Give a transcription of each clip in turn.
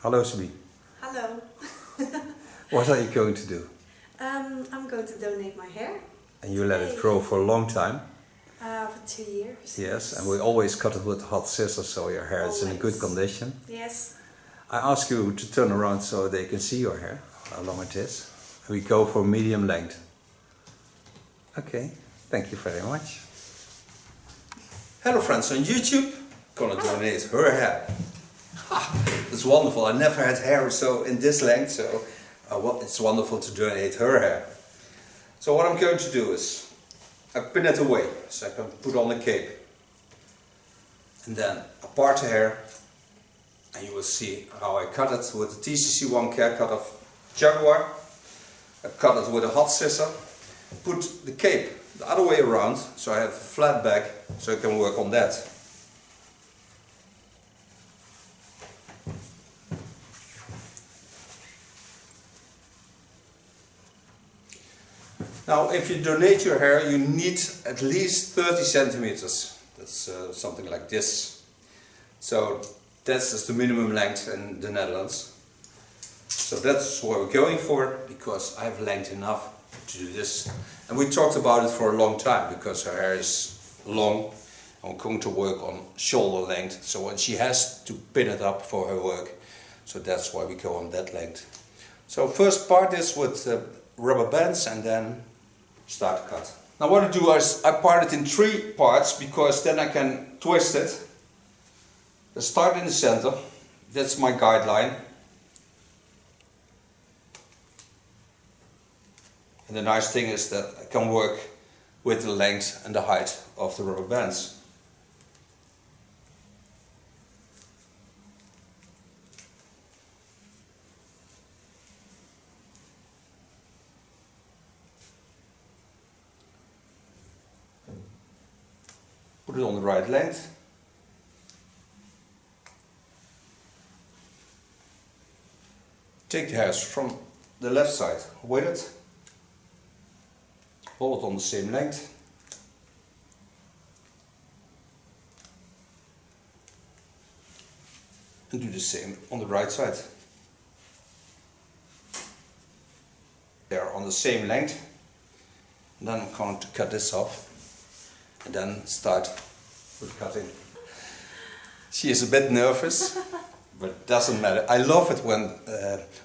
Hello Sabine. Hello. What are you going to do? I'm going to donate my hair. And you let it grow for a long time? For 2 years. Yes, and we always cut it with hot scissors so your hair is in a good condition. Yes. I ask you to turn around so they can see your hair, how long it is. We go for medium length. Okay, thank you very much. Hello friends on YouTube. Gonna donate her hair. That's wonderful. I never had hair so in this length, so it's wonderful to donate her hair. So what I'm going to do is I pin it away so I can put on the cape, and then I part the hair, and you will see how I cut it with the TCC1 care cut of Jaguar. I cut it with a hot scissor, put the cape the other way around so I have a flat back so I can work on that. Now, if you donate your hair, you need at least 30 centimeters. That's something like this. So that's just the minimum length in the Netherlands. So that's what we're going for, because I have length enough to do this. And we talked about it for a long time, because her hair is long. And we're going to work on shoulder length. So she has to pin it up for her work. So that's why we go on that length. So first part this with rubber bands, and then start to cut. Now what I do is I part it in 3 parts, because then I can twist it. I start in the center, that's my guideline. And the nice thing is that I can work with the length and the height of the rubber bands. Put it on the right length. Take the hairs from the left side with it. Hold it on the same length. And do the same on the right side. They are on the same length. And then I'm going to cut this off. And then start with cutting. She is a bit nervous, but it doesn't matter. I love it when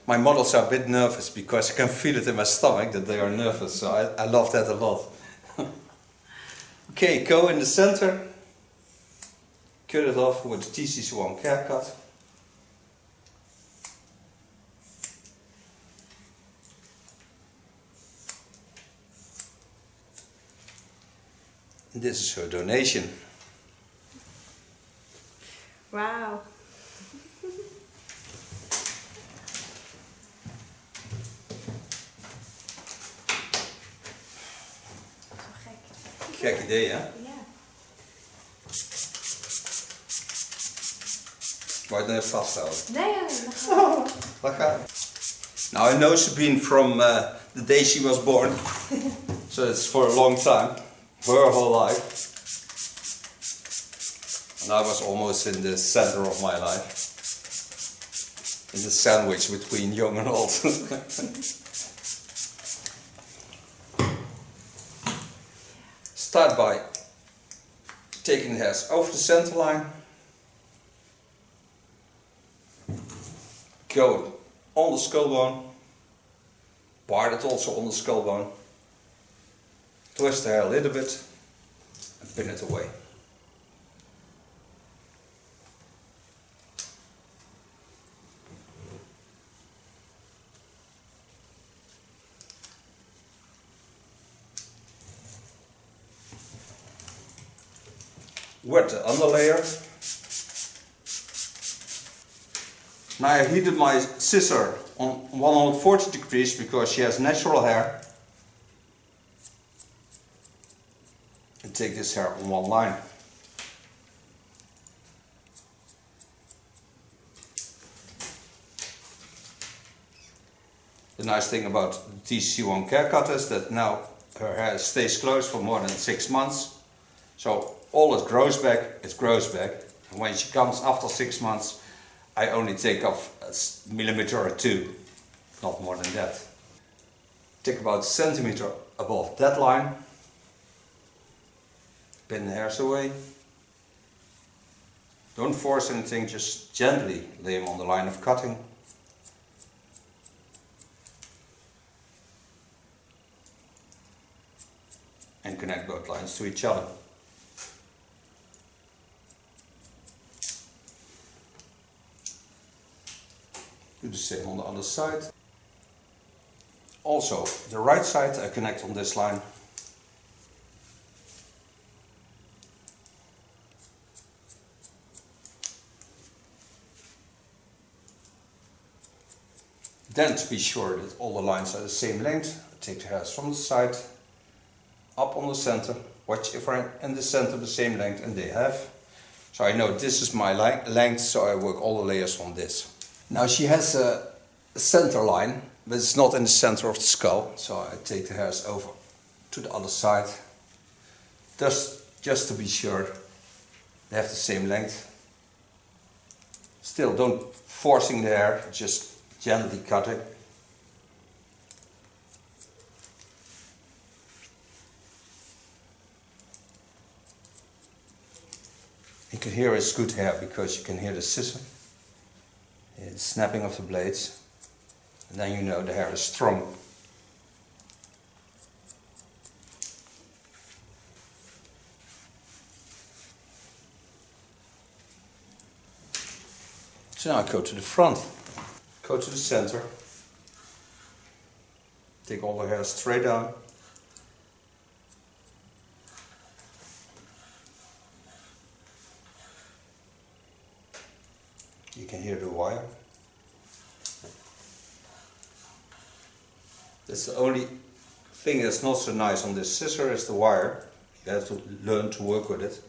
my models are a bit nervous, because I can feel it in my stomach that they are nervous, so I love that a lot. Okay, go in the center, cut it off with the TCC1 care cut. This is her donation. Wow. Gek idee, hè? Ja. Wou je het nog even vasthouden? Nee, dat gaat. Wat gaat? Now I know Sabine from the day she was born, so it's for a long time, her whole life. And I was almost in the center of my life, in the sandwich between young and old. Start by taking the hairs over the center line, go on the skull bone, part it also on the skull bone, twist the hair a little bit and pin it away. Wet the underlayer. Now I heated my scissor on 140 degrees because she has natural hair. And take this hair on one line. The nice thing about the TCC1 care cut is that now her hair stays closed for more than 6 months. So all it grows back, it grows back. And when she comes after 6 months, I only take off a millimeter or two, not more than that. Take about a centimeter above that line, pin the hairs away. Don't force anything, just gently lay them on the line of cutting. And connect both lines to each other. Do the same on the other side. Also, the right side I connect on this line. Then, to be sure that all the lines are the same length, I take the hairs from the side, up on the center, watch if I'm in the center the same length, and they have. So I know this is my length, so I work all the layers on this. Now she has a center line, but it's not in the center of the skull, so I take the hairs over to the other side, just to be sure they have the same length. Still, don't forcing the hair, just gently cutting. You can hear it's good hair because you can hear the scissor, the snapping of the blades, and then you know the hair is strong. So now I go to the front, go to the center, take all the hair straight down. You can hear the wire. That's the only thing that's not so nice on this scissor is the wire. You have to learn to work with it.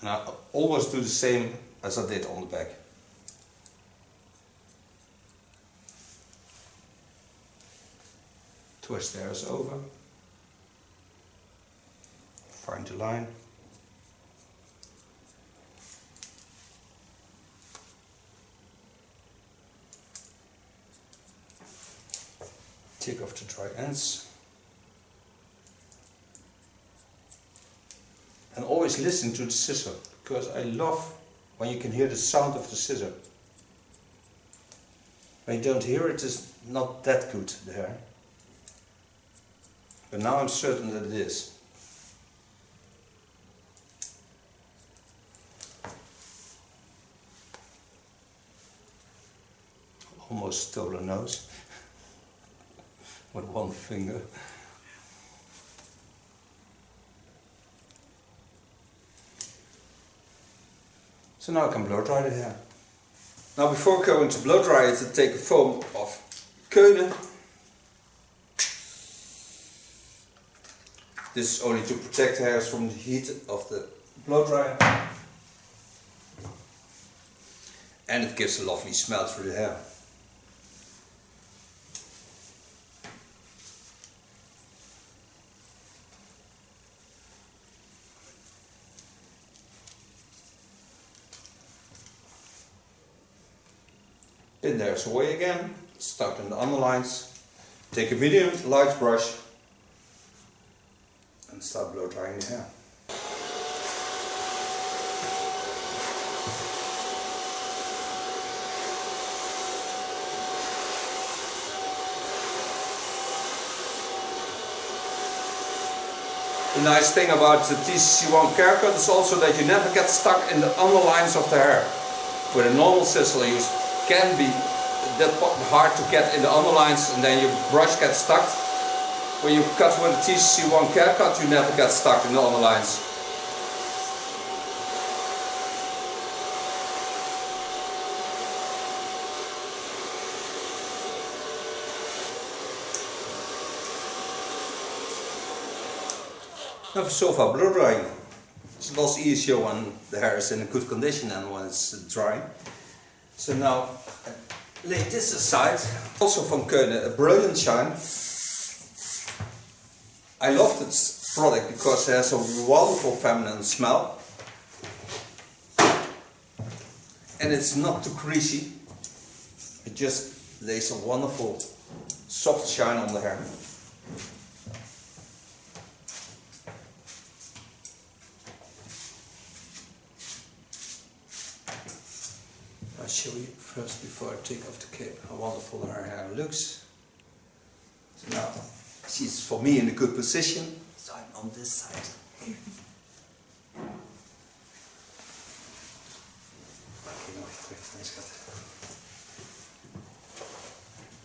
And I always do the same as I did on the back. Twist the hairs over, find the line, take off the dry ends, and always listen to the scissor, because I love when you can hear the sound of the scissor. When you don't hear it, it's not that good, the hair. But now I'm certain that it is. Almost stole a nose with one finger. So now I can blow dry the hair. Now before going to blow dry it, I take a foam of Keulen. This is only to protect hairs from the heat of the blow dryer. And it gives a lovely smell through the hair. Pin the hairs away again, start in the underlines, take a medium light brush and start blow drying the hair. The nice thing about the TCC1 haircut is also that you never get stuck in the underlines of the hair. With a normal scissor you can be that hard to get in the underlines and then your brush gets stuck. When you cut with a TCC1 haircut, you never get stuck in the underlines. Now for so far blow drying. It's a lot easier when the hair is in a good condition than when it's dry. So now I lay this aside. Also from Keunen, a brilliant shine. I love this product because it has a wonderful feminine smell. And it's not too greasy. It just lays a wonderful soft shine on the hair. I'll show you first before I take off the cape how wonderful her hair looks. So now she's for me in a good position, so I'm on this side.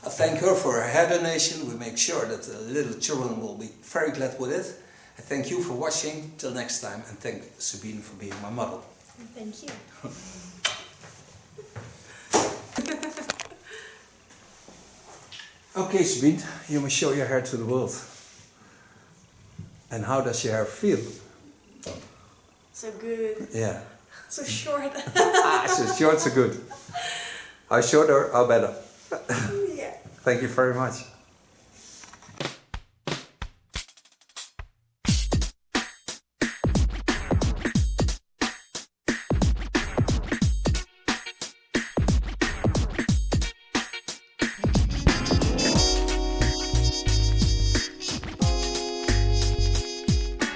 I thank her for her hair donation. We make sure that the little children will be very glad with it. I thank you for watching. Till next time, and thank Sabine for being my model. Thank you. Okay, Sabine, you must show your hair to the world. And how does your hair feel? So good. Yeah. So short. So short, so good. How shorter, how better. Yeah. Thank you very much.